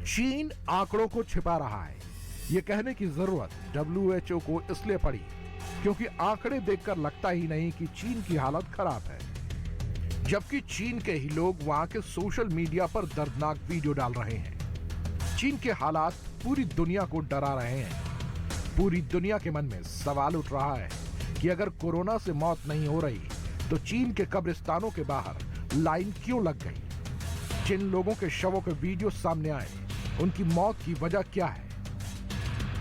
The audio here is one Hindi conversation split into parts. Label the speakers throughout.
Speaker 1: चीन आंकड़ों को छिपा रहा है। ये कहने की जरूरत WHO को इसलिए पड़ी क्योंकि आंकड़े देखकर लगता ही नहीं कि चीन की हालत खराब है, जबकि चीन के ही लोग वहां के सोशल मीडिया पर दर्दनाक वीडियो डाल रहे हैं। चीन के हालात पूरी दुनिया को डरा रहे हैं। पूरी दुनिया के मन में सवाल उठ रहा है कि अगर कोरोना से मौत नहीं हो रही तो चीन के कब्रिस्तानों के बाहर लाइन क्यों लग गई? जिन लोगों के शवों के वीडियो सामने आए, उनकी मौत की वजह क्या है?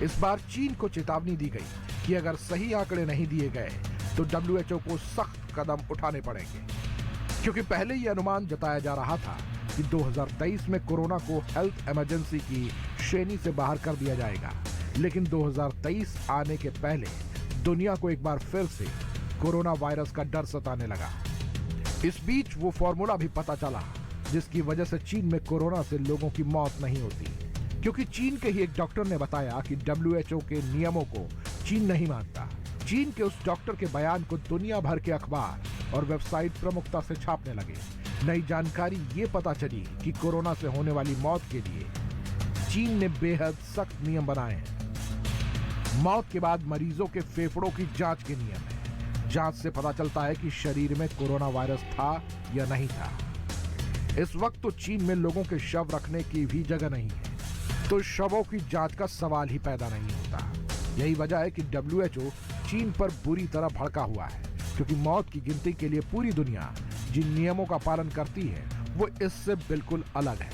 Speaker 1: इस बार चीन को चेतावनी दी गई कि अगर सही आंकड़े नहीं दिए गए तो WHO को सख्त कदम उठाने पड़ेंगे, क्योंकि पहले ये अनुमान जताया जा रहा था कि 2023 में कोरोना को हेल्थ इमरजेंसी की श्रेणी से बाहर कर दिया जाएगा, लेकिन 2023 आने के पहले दुनिया को एक बार फिर से कोरोना वायरस का डर सताने लगा। इस बीच वो फॉर्मूला भी पता चला जिसकी वजह से चीन में कोरोना से लोगों की मौत नहीं होती, क्योंकि चीन के ही एक डॉक्टर ने बताया कि WHO के नियमों को चीन नहीं मानता। चीन के उस डॉक्टर के बयान को दुनिया भर के अखबार और वेबसाइट प्रमुखता से छापने लगे। नई जानकारी ये पता चली कि कोरोना से होने वाली मौत के लिए चीन ने बेहद सख्त नियम बनाए हैं। मौत के बाद मरीजों के फेफड़ों की जांच के नियम है। जांच से पता चलता है कि शरीर में कोरोना वायरस था या नहीं था। इस वक्त तो चीन में लोगों के शव रखने की भी जगह नहीं है, तो शवों की जांच का सवाल ही पैदा नहीं होता। यही वजह है कि WHO चीन पर बुरी तरह भड़का हुआ है, क्योंकि मौत की गिनती के लिए पूरी दुनिया जिन नियमों का पालन करती है वो इससे बिल्कुल अलग है।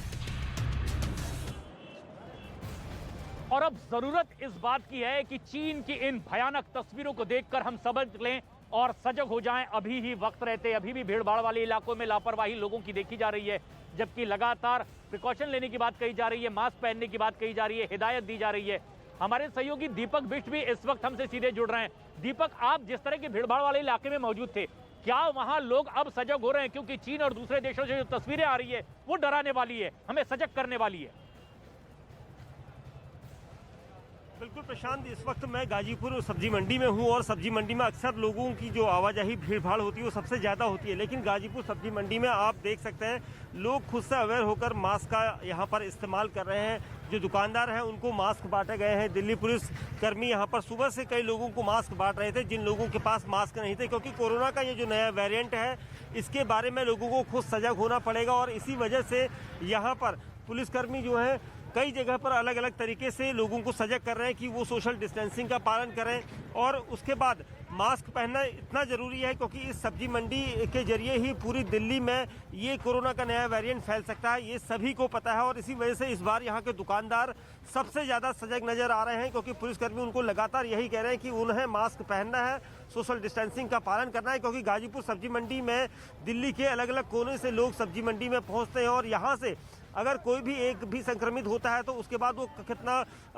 Speaker 2: और अब जरूरत इस बात की है कि चीन की इन भयानक तस्वीरों को देखकर हम समझ लें और सजग हो जाएं। अभी ही वक्त रहते, अभी भी भीड़भाड़ वाले इलाकों में लापरवाही लोगों की देखी जा रही है, जबकि लगातार प्रिकॉशन लेने की बात कही जा रही है, मास्क पहनने की बात कही जा रही है, हिदायत दी जा रही है। हमारे सहयोगी दीपक बिष्ट भी इस वक्त हमसे सीधे जुड़ रहे हैं। दीपक, आप जिस तरह के भीड़भाड़ वाले इलाके में मौजूद थे, क्या वहां लोग अब सजग हो रहे हैं? क्योंकि चीन और दूसरे देशों से जो तस्वीरें आ रही है वो डराने वाली है, हमें सजग करने वाली है।
Speaker 3: बिल्कुल प्रशांत, इस वक्त मैं गाजीपुर सब्जी मंडी में हूं और सब्जी मंडी में अक्सर लोगों की जो आवाजाही भीड़-भाड़ होती है वो सबसे ज़्यादा होती है, लेकिन गाजीपुर सब्जी मंडी में आप देख सकते हैं लोग खुद से अवेयर होकर मास्क का यहां पर इस्तेमाल कर रहे हैं। जो दुकानदार हैं उनको मास्क बांटे गए हैं। दिल्ली पुलिस कर्मी यहां पर सुबह से कई लोगों को मास्क बांट रहे थे जिन लोगों के पास मास्क नहीं थे, क्योंकि कोरोना का ये जो नया वेरिएंट है इसके बारे में लोगों को खुद सजग होना पड़ेगा। और इसी वजह से यहाँ पर पुलिसकर्मी जो है कई जगह पर अलग अलग तरीके से लोगों को सजग कर रहे हैं कि वो सोशल डिस्टेंसिंग का पालन करें। और उसके बाद मास्क पहनना इतना ज़रूरी है क्योंकि इस सब्जी मंडी के जरिए ही पूरी दिल्ली में ये कोरोना का नया वेरिएंट फैल सकता है, ये सभी को पता है। और इसी वजह से इस बार यहाँ के दुकानदार सबसे ज़्यादा सजग नज़र आ रहे हैं, क्योंकि पुलिसकर्मी उनको लगातार यही कह रहे हैं कि उन्हें मास्क पहनना है, सोशल डिस्टेंसिंग का पालन करना है। क्योंकि गाजीपुर सब्जी मंडी में दिल्ली के अलग अलग कोने से लोग सब्जी मंडी में पहुँचते हैं और यहाँ से अगर कोई भी एक भी संक्रमित होता है तो उसके बाद वो कितना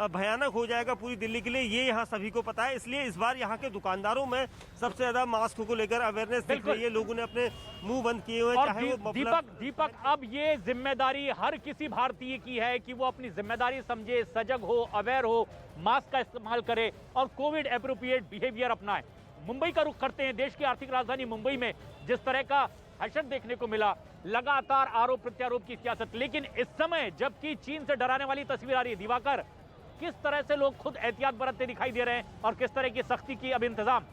Speaker 3: भयानक हो जाएगा पूरी दिल्ली के लिए, ये यहाँ सभी को पता है। इसलिए इस बार यहाँ के दुकानदारों में सबसे ज्यादा मास्क को लेकर अवेयरनेस दिख रही है। लोगों ने अपने मुंह बंद किए हुए हैं, चाहे वो
Speaker 2: दीपक, अब ये जिम्मेदारी हर किसी भारतीय की है कि वो अपनी जिम्मेदारी समझे, सजग हो, अवेयर हो, मास्क का इस्तेमाल करे और कोविड एप्रोप्रिएट बिहेवियर अपनाए। मुंबई का रुख करते हैं। देश की आर्थिक राजधानी मुंबई में जिस तरह का हशर देखने को मिला, लगातार आरोप प्रत्यारोप की सियासत, लेकिन इस समय जबकि चीन से डराने वाली तस्वीर आ रही है, दिवाकर, किस तरह से लोग खुद एहतियात बरतते दिखाई दे रहे हैं और किस तरह की सख्ती की अब इंतजाम?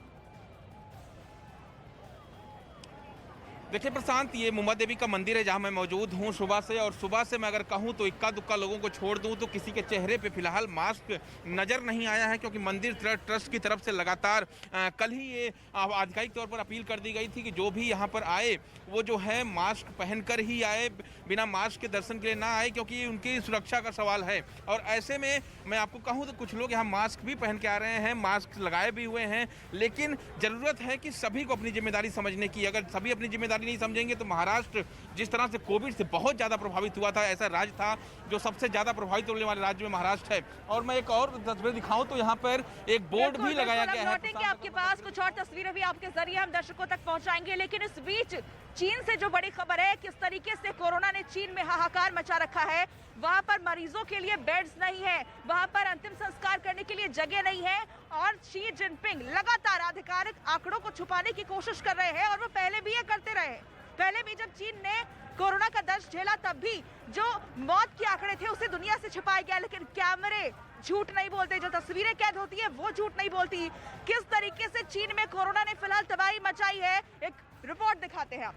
Speaker 4: देखिए प्रशांत, ये मुंबा देवी का मंदिर है जहां मैं मौजूद हूं सुबह से, और सुबह से मैं अगर कहूं तो इक्का दुक्का लोगों को छोड़ दूं तो किसी के चेहरे पे फिलहाल मास्क नज़र नहीं आया है, क्योंकि मंदिर ट्रस्ट की तरफ से लगातार कल ही ये आधिकारिक तौर पर अपील कर दी गई थी कि जो भी यहां पर आए वो जो है मास्क पहनकर ही आए, बिना मास्क के दर्शन के लिए ना आए, क्योंकि उनकी सुरक्षा का सवाल है। और ऐसे में मैं आपको कहूँ तो कुछ लोग यहाँ मास्क भी पहन के आ रहे हैं, मास्क लगाए भी हुए हैं, लेकिन ज़रूरत है कि सभी को अपनी जिम्मेदारी समझने की। अगर सभी अपनी जिम्मेदारी नहीं समझेंगे तो महाराष्ट्र जिस तरह से कोविड से बहुत ज्यादा प्रभावित हुआ था, ऐसा राज्य था जो सबसे ज्यादा प्रभावित होने वाले राज्य में महाराष्ट्र है। और मैं एक और तस्वीर दिखाऊं तो यहाँ पर एक बोर्ड भी लगाया गया है।
Speaker 5: आपके पास कुछ और तस्वीरें भी आपके जरिए हम दर्शकों तक पहुंचाएंगे, लेकिन इस बीच चीन से जो बड़ी खबर है, किस तरीके से कोरोना ने चीन में हाहाकार मचा रखा है। वहां पर मरीजों के लिए बेड्स नहीं है, वहां पर अंतिम संस्कार करने के लिए जगह नहीं है और शी जिनपिंग लगातार आधिकारिक आंकड़ों को छुपाने की कोशिश कर रहे हैं और वो पहले भी ये करते रहे। पहले भी जब चीन ने कोरोना का दर्द झेला तब भी जो मौत के आंकड़े थे उसे दुनिया से छिपाया गया, लेकिन कैमरे झूठ नहीं बोलते, जो तस्वीरें कैद होती है वो झूठ नहीं बोलती। किस तरीके से चीन में कोरोना ने फिलहाल तबाही मचाई है, एक रिपोर्ट दिखाते हैं आप।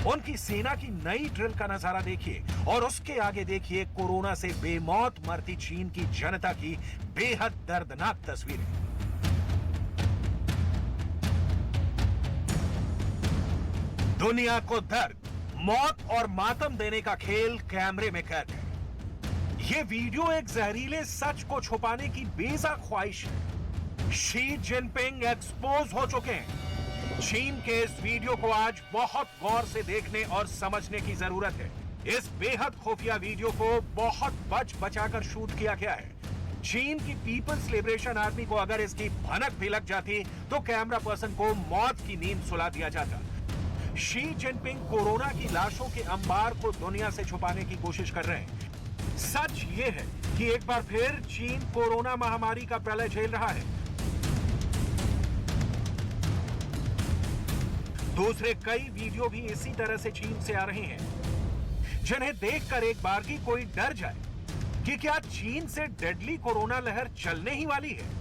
Speaker 6: उनकी सेना की नई ड्रिल का नजारा देखिए और उसके आगे देखिए कोरोना से बेमौत मरती चीन की जनता की बेहद दर्दनाक तस्वीरें। दुनिया को दर्द, मौत और मातम देने का खेल कैमरे में कैद है। ये वीडियो एक जहरीले सच को छुपाने की बेजा ख्वाहिश है। शी जिनपिंग एक्सपोज हो चुके हैं। चीन के इस वीडियो को आज बहुत गौर से देखने और समझने की जरूरत है। इस बेहद खुफिया वीडियो को बहुत बचाकर शूट किया गया है। चीन की पीपल्स लिबरेशन आर्मी को अगर इसकी भनक भी लग जाती तो कैमरा पर्सन को मौत की नींद सुला दिया जाता। शी जिनपिंग कोरोना की लाशों के अंबार को दुनिया से छुपाने की कोशिश कर रहे हैं। सच ये है कि एक बार फिर चीन कोरोना महामारी का प्रलय झेल रहा है। दूसरे कई वीडियो भी इसी तरह से चीन से आ रहे हैं, जिन्हें देखकर एक बार की कोई डर जाए कि क्या चीन से डेडली कोरोना लहर चलने ही वाली है।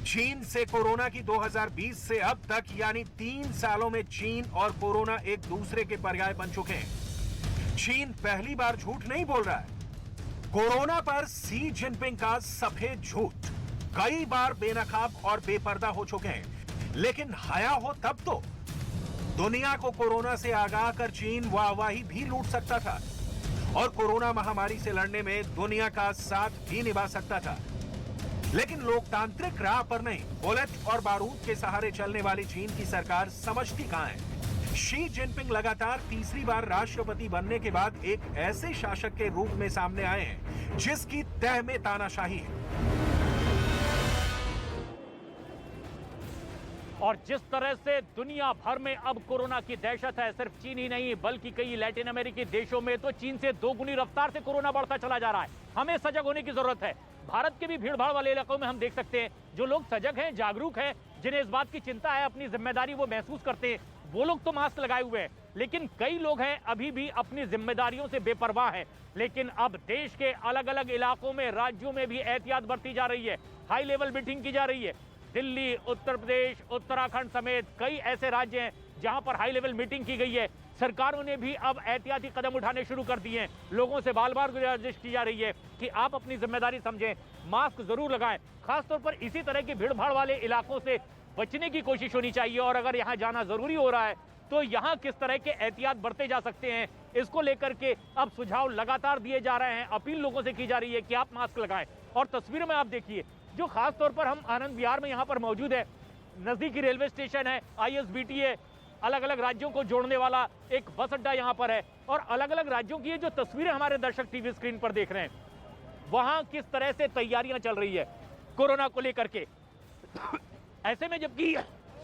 Speaker 6: चीन से कोरोना की 2020 से अब तक यानी 3 सालों में चीन और कोरोना एक दूसरे के पर्याय बन चुके हैं। चीन पहली बार झूठ नहीं बोल रहा है। कोरोना पर शी जिनपिंग का सफेद झूठ कई बार बेनकाब और बेपर्दा हो चुके हैं, लेकिन हया हो तब तो दुनिया को कोरोना से आगाह कर चीन वाहवाही भी लूट सकता था और कोरोना महामारी से लड़ने में दुनिया का साथ भी निभा सकता था। लेकिन लोकतांत्रिक राह पर नहीं, बुलेट और बारूद के सहारे चलने वाली चीन की सरकार समझती कहां है। शी जिनपिंग लगातार तीसरी बार राष्ट्रपति बनने के बाद एक ऐसे शासक के रूप में सामने आए हैं जिसकी तह में तानाशाही है।
Speaker 2: और जिस तरह से दुनिया भर में अब कोरोना की दहशत है, सिर्फ चीन ही नहीं बल्कि कई लैटिन अमेरिकी देशों में तो चीन से दोगुनी रफ्तार से कोरोना बढ़ता चला जा रहा है। हमें सजग होने की जरूरत है। भारत के भी भीड़ भाड़ वाले इलाकों में हम देख सकते हैं जो लोग सजग हैं, जागरूक हैं, जिन्हें इस बात की चिंता है, अपनी जिम्मेदारी वो महसूस करते हैं, वो लोग तो मास्क लगाए हुए हैं। लेकिन कई लोग हैं अभी भी अपनी जिम्मेदारियों से बेपरवाह हैं। लेकिन अब देश के अलग अलग इलाकों में, राज्यों में भी एहतियात बरती जा रही है, हाई लेवल मीटिंग की जा रही है। दिल्ली, उत्तर प्रदेश, उत्तराखंड समेत कई ऐसे राज्य हैं जहां पर हाई लेवल मीटिंग की गई है। सरकारों ने भी अब एहतियाती कदम उठाने शुरू कर दिए हैं। लोगों से बार बार गुजारिश की जा रही है कि आप अपनी जिम्मेदारी समझें, मास्क जरूर लगाएं। खासतौर पर इसी तरह के भीड़ भाड़ वाले इलाकों से बचने की कोशिश होनी चाहिए और अगर यहाँ जाना जरूरी हो रहा है तो यहाँ किस तरह के एहतियात बरते जा सकते हैं, इसको लेकर के अब सुझाव लगातार दिए जा रहे हैं। अपील लोगों से की जा रही है कि आप मास्क लगाएं। और तस्वीरों में आप देखिए, जो खास तौर पर हम आनंद विहार में यहाँ पर मौजूद है, नजदीकी रेलवे स्टेशन है, ISBT है, अलग अलग राज्यों को जोड़ने वाला एक बस अड्डा यहाँ पर है और अलग अलग राज्यों की ये जो तस्वीरें हमारे दर्शक टीवी स्क्रीन पर देख रहे हैं, वहां किस तरह से तैयारियां चल रही है कोरोना को लेकर के। ऐसे में जबकि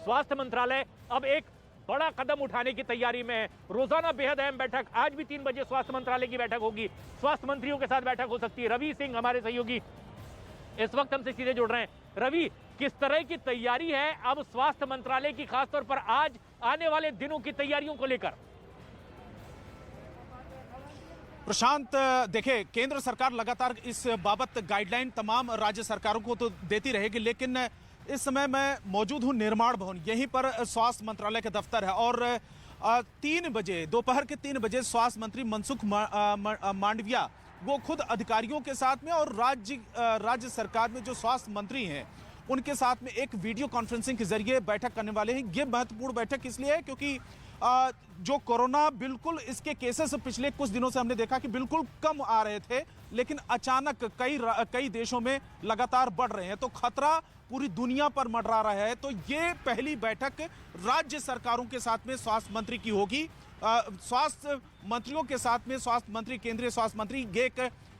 Speaker 2: स्वास्थ्य मंत्रालय अब एक बड़ा कदम उठाने की तैयारी में है। रोजाना बेहद अहम बैठक, आज भी 3 बजे स्वास्थ्य मंत्रालय की बैठक होगी, स्वास्थ्य मंत्रियों के साथ बैठक हो सकती है। रवि सिंह हमारे सहयोगी इस वक्त हमसे सीधे जुड़ रहे हैं। रवि, किस तरह की तैयारी है अब स्वास्थ्य मंत्रालय की, खासतौर पर आज आने वाले दिनों की तैयारियों को लेकर?
Speaker 7: प्रशांत, देखिए, केंद्र सरकार लगातार इस बाबत गाइडलाइन तमाम राज्य सरकारों को तो देती रहेगी, लेकिन इस समय मैं मौजूद हूं निर्माण भवन, यहीं पर स्वास्थ्य मंत्रालय का दफ्तर है और 3 बजे, दोपहर के 3 बजे स्वास्थ्य मंत्री मनसुख मांडविया वो खुद अधिकारियों के साथ में और राज्य सरकार में जो स्वास्थ्य मंत्री हैं उनके साथ में एक वीडियो कॉन्फ्रेंसिंग के जरिए बैठक करने वाले हैं। ये महत्वपूर्ण बैठक इसलिए है क्योंकि जो कोरोना बिल्कुल इसके केसेस पिछले कुछ दिनों से हमने देखा कि बिल्कुल कम आ रहे थे, लेकिन अचानक कई देशों में लगातार बढ़ रहे हैं, तो खतरा पूरी दुनिया पर मंडरा रहा है। तो ये पहली बैठक राज्य सरकारों के साथ में स्वास्थ्य मंत्री की होगी। स्वास्थ्य मंत्रियों के साथ में स्वास्थ्य मंत्री, केंद्रीय स्वास्थ्य मंत्री ये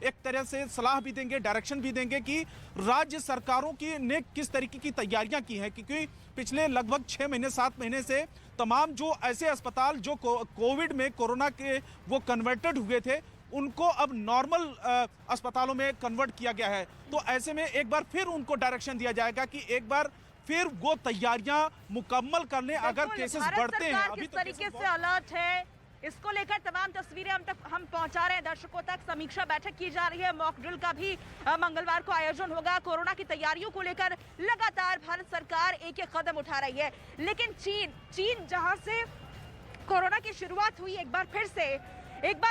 Speaker 7: एक तरह से सलाह भी देंगे, डायरेक्शन भी देंगे कि राज्य सरकारों की ने किस तरीके की तैयारियां की हैं, क्योंकि पिछले लगभग 6 महीने 7 महीने से तमाम जो ऐसे अस्पताल जो कोविड में कोरोना के वो कन्वर्टेड हुए थे उनको अब नॉर्मल अस्पतालों में कन्वर्ट किया गया है। तो ऐसे में एक बार फिर उनको डायरेक्शन दिया जाएगा कि एक बार फिर वो तैयारियां मुकम्मल करने अगर
Speaker 5: बिल्कुल,
Speaker 7: केसेस
Speaker 5: भारत
Speaker 7: बढ़ते हैं
Speaker 5: सरकार
Speaker 7: अभी
Speaker 5: किस
Speaker 7: तो
Speaker 5: तरीके से अलर्ट है, इसको लेकर तमाम तस्वीरें हम पहुंचा रहे हैं दर्शकों तक। समीक्षा बैठक की जा रही है, मॉक ड्रिल का भी मंगलवार को आयोजन होगा। कोरोना की तैयारियों को लेकर लगातार भारत सरकार एक एक कदम उठा रही है। लेकिन चीन जहां से कोरोना की शुरुआत हुई, एक बार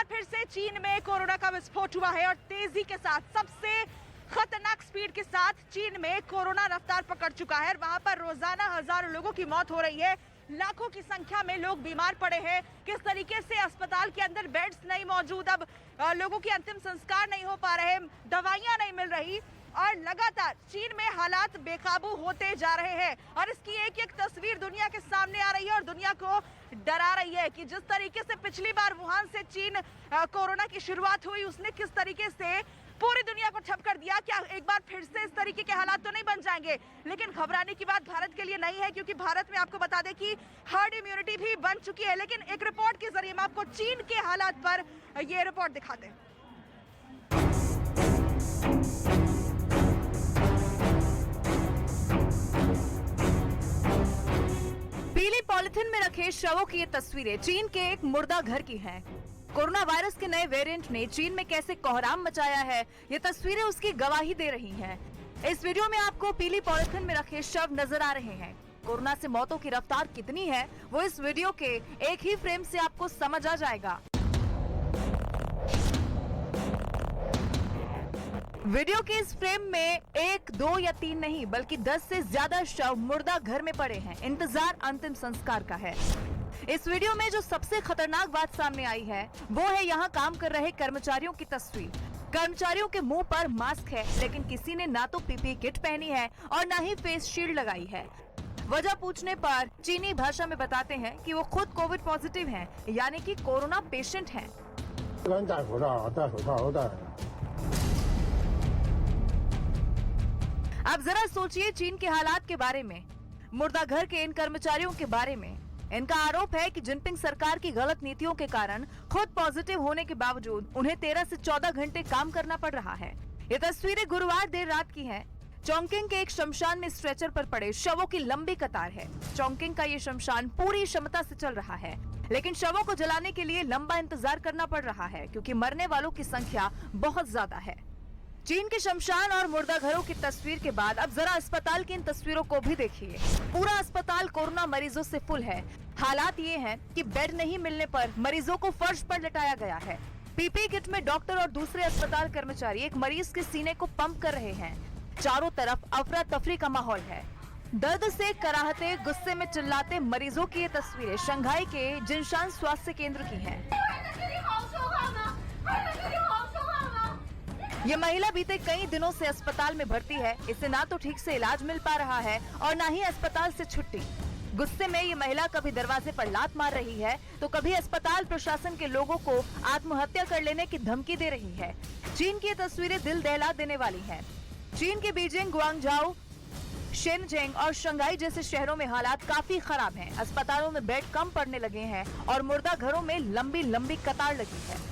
Speaker 5: फिर से चीन में कोरोना का विस्फोट हुआ है और तेजी के साथ, सबसे खतरनाक स्पीड के साथ चीन में कोरोना रफ्तार पकड़ चुका है। वहां पर रोजाना हजारों लोगों की मौत हो रही है, लाखों की संख्या में लोग बीमार पड़े हैं। किस तरीके से अस्पताल के अंदर बेड्स नहीं मौजूद, अब लोगों के अंतिम संस्कार नहीं हो पा रहे, दवाइयां नहीं मिल रही और लगातार चीन में हालात बेकाबू होते जा रहे हैं। और इसकी एक एक तस्वीर दुनिया के सामने आ रही है और दुनिया को डरा रही है कि जिस तरीके से पिछली बार वुहान से चीन कोरोना की शुरुआत हुई, उसने किस तरीके से पूरी दुनिया को ठप कर दिया। क्या एक बार फिर से इस तरीके के हालात तो नहीं बन जाएंगे? लेकिन घबराने की बात भारत के लिए नहीं है, क्योंकि भारत में आपको बता दें कि हर्ड इम्यूनिटी भी बन चुकी है। लेकिन एक रिपोर्ट के जरिए हम आपको चीन के हालात पर ये रिपोर्ट दिखाते हैं। पीली पॉलिथीन में रखे शवों की ये तस्वीरें चीन के एक मुर्दा घर की हैं। कोरोना वायरस के नए वेरिएंट ने चीन में कैसे कोहराम मचाया है, ये तस्वीरें उसकी गवाही दे रही हैं। इस वीडियो में आपको पीली पॉलिथीन में रखे शव नजर आ रहे हैं। कोरोना से मौतों की रफ्तार कितनी है, वो इस वीडियो के एक ही फ्रेम से आपको समझ आ जाएगा। वीडियो के इस फ्रेम में 1, 2 या 3 नहीं बल्कि 10 से ज्यादा शव मुर्दा घर में पड़े हैं। इंतजार अंतिम संस्कार का है। इस वीडियो में जो सबसे खतरनाक बात सामने आई है वो है यहाँ काम कर रहे कर्मचारियों की तस्वीर। कर्मचारियों के मुंह पर मास्क है, लेकिन किसी ने ना तो पीपीई किट पहनी है और ना ही फेस शील्ड लगाई है। वजह पूछने पर चीनी भाषा में बताते हैं कि वो खुद कोविड पॉजिटिव हैं, यानी कि कोरोना पेशेंट हैं। अब जरा सोचिए चीन के हालात के बारे में, मुर्दा घर के इन कर्मचारियों के बारे में। इनका आरोप है कि जिनपिंग सरकार की गलत नीतियों के कारण खुद पॉजिटिव होने के बावजूद उन्हें 13 से 14 घंटे काम करना पड़ रहा है। ये तस्वीरें गुरुवार देर रात की हैं। चोंगकिंग के एक शमशान में स्ट्रेचर पर पड़े शवों की लंबी कतार है। चोंगकिंग का ये शमशान पूरी क्षमता से चल रहा है, लेकिन शवों को जलाने के लिए लंबा इंतजार करना पड़ रहा है, क्योंकि मरने वालों की संख्या बहुत ज्यादा है। चीन के शमशान और मुर्दा घरों की तस्वीर के बाद अब जरा अस्पताल की इन तस्वीरों को भी देखिए। पूरा अस्पताल कोरोना मरीजों से फुल है। हालात ये हैं कि बेड नहीं मिलने पर मरीजों को फर्श पर लिटाया गया है। पीपीई किट में डॉक्टर और दूसरे अस्पताल कर्मचारी एक मरीज के सीने को पंप कर रहे हैं। चारों तरफ अफरा तफरी का माहौल है। दर्द से कराहते, गुस्से में चिल्लाते मरीजों की ये तस्वीरें शंघाई के जिनशान स्वास्थ्य केंद्र की हैं। ये महिला बीते कई दिनों से अस्पताल में भर्ती है। इसे ना तो ठीक से इलाज मिल पा रहा है और ना ही अस्पताल से छुट्टी। गुस्से में ये महिला कभी दरवाजे पर लात मार रही है तो कभी अस्पताल प्रशासन के लोगों को आत्महत्या कर लेने की धमकी दे रही है। चीन की ये तस्वीरें दिल दहला देने वाली हैं। चीन के बीजिंग, गुआंगझाओ, शेनजेंग और शंघाई जैसे शहरों में हालात काफी खराब हैं। अस्पतालों में बेड कम पड़ने लगे हैं और मुर्दा घरों में लंबी लंबी कतार लगी है।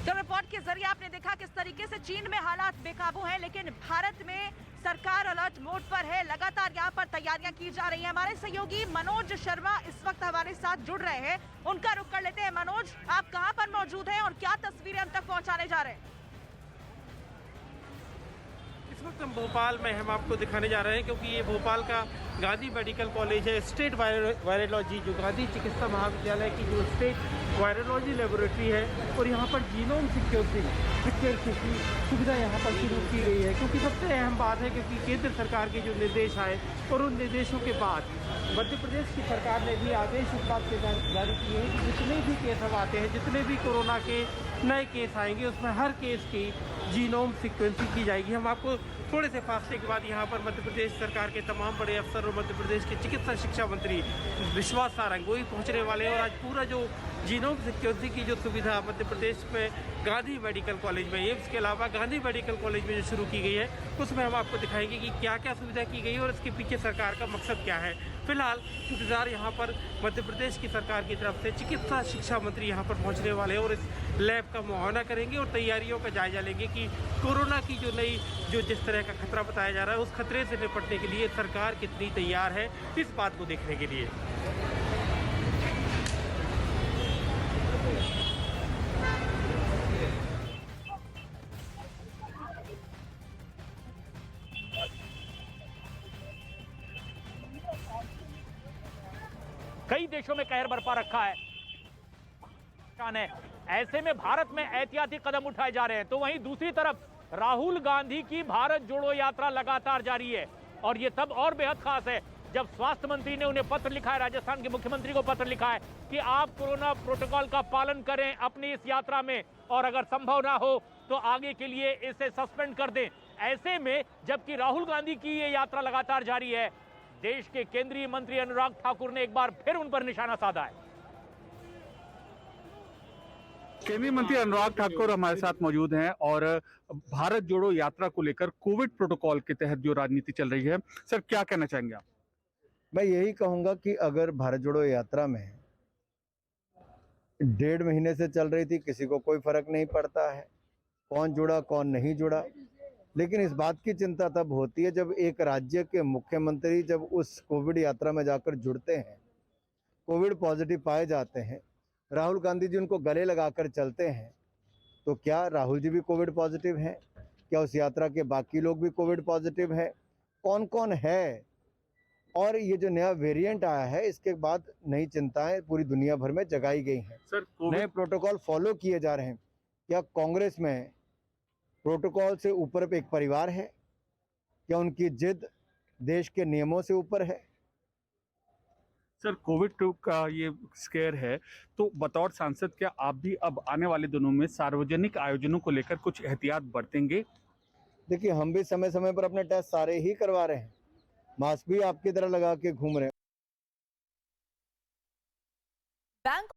Speaker 5: तो रिपोर्ट के जरिए आपने देखा किस तरीके से चीन में हालात बेकाबू हैं, लेकिन भारत में सरकार अलर्ट मोड पर है। लगातार यहाँ पर तैयारियां की जा रही हैं। हमारे सहयोगी मनोज शर्मा इस वक्त हमारे साथ जुड़ रहे हैं, उनका रुख कर लेते हैं। मनोज, आप कहां पर मौजूद हैं और क्या तस्वीरें हम तक पहुंचाने जा रहे हैं?
Speaker 3: इस वक्त हम भोपाल में हम आपको दिखाने जा रहे हैं, क्योंकि ये भोपाल का गांधी मेडिकल कॉलेज है। स्टेट वायरोलॉजी, जो गांधी चिकित्सा महाविद्यालय की जो स्टेट वायरोलॉजी लेबोरेटरी है, और यहाँ पर जीनोम सिक्योरिटी की सुविधा यहाँ पर शुरू की गई है। क्योंकि सबसे अहम बात है, क्योंकि केंद्र सरकार के जो निर्देश आए और उन निर्देशों के बाद मध्य प्रदेश की सरकार ने भी आदेश इस बात से जारी किए हैं कि जितने भी केस हम आते हैं, जितने भी कोरोना के नए केस आएंगे, उसमें हर केस की जीनोम सीक्वेंसिंग की जाएगी। हम आपको थोड़े से फासले के बाद यहाँ पर मध्य प्रदेश सरकार के तमाम बड़े अफसर और मध्य प्रदेश के चिकित्सा शिक्षा मंत्री विश्वास सारंग वही पहुँचने वाले हैं। और आज पूरा जो
Speaker 8: जीनोम सिक्योरिटी की जो सुविधा मध्य प्रदेश में गांधी मेडिकल कॉलेज में, एम्स के अलावा गांधी मेडिकल कॉलेज में जो शुरू की गई है, उसमें हम आपको दिखाएंगे कि क्या क्या सुविधा की गई है और इसके पीछे सरकार का मकसद क्या है। फिलहाल इंतजार यहाँ पर मध्य प्रदेश की सरकार की तरफ से चिकित्सा शिक्षा मंत्री यहाँ पर पहुँचने वाले हैं और इस लैब का मुआयना करेंगे और तैयारियों का जायजा लेंगे कि कोरोना की जो जिस तरह का खतरा बताया जा रहा है, उस खतरे से निपटने के लिए सरकार कितनी तैयार है, इस बात को देखने के लिए।
Speaker 2: कई देशों में कहर बरपा रखा है। ऐसे में भारत में एहतियाती कदम उठाए जा रहे हैं, तो वहीं दूसरी तरफ राहुल गांधी की भारत जोड़ो यात्रा लगातार जारी है। और ये तब और बेहद खास है जब स्वास्थ्य मंत्री ने उन्हें पत्र लिखा है, राजस्थान के मुख्यमंत्री को पत्र लिखा है कि आप कोरोना प्रोटोकॉल का पालन करें अपनी इस यात्रा में, और अगर संभव ना हो तो आगे के लिए इसे सस्पेंड कर दें। ऐसे में जबकि राहुल गांधी की ये यात्रा लगातार जारी है, देश के केंद्रीय मंत्री अनुराग ठाकुर ने एक बार फिर उन पर निशाना साधा है।
Speaker 9: केंद्रीय मंत्री अनुराग ठाकुर हमारे साथ मौजूद हैं और भारत जोड़ो यात्रा को लेकर कोविड प्रोटोकॉल के तहत जो राजनीति चल रही है, सर क्या कहना चाहेंगे आप?
Speaker 10: मैं यही कहूंगा कि अगर भारत जोड़ो यात्रा में 1.5 महीने से चल रही थी, किसी को कोई फर्क नहीं पड़ता है कौन जुड़ा कौन नहीं जुड़ा, लेकिन इस बात की चिंता तब होती है जब एक राज्य के मुख्यमंत्री जब उस कोविड यात्रा में जाकर जुड़ते हैं, कोविड पॉजिटिव पाए जाते हैं, राहुल गांधी जी उनको गले लगाकर चलते हैं, तो क्या राहुल जी भी कोविड पॉजिटिव हैं? क्या उस यात्रा के बाकी लोग भी कोविड पॉजिटिव हैं? कौन कौन है? और ये जो नया वेरिएंट आया है, इसके बाद नई चिंताएं पूरी दुनिया भर में जगाई गई हैं।
Speaker 9: सर
Speaker 10: नए प्रोटोकॉल फॉलो किए जा रहे हैं। क्या कांग्रेस में प्रोटोकॉल से ऊपर एक परिवार है? क्या उनकी जिद देश के नियमों से ऊपर है?
Speaker 9: सर कोविड का ये स्केयर है, तो बतौर सांसद क्या आप भी अब आने वाले दिनों में सार्वजनिक आयोजनों को लेकर कुछ एहतियात बरतेंगे?
Speaker 10: देखिए, हम भी समय समय पर अपने टेस्ट सारे ही करवा रहे हैं, मास्क भी आपकी तरह लगा के घूम रहे हैं।
Speaker 11: बैंक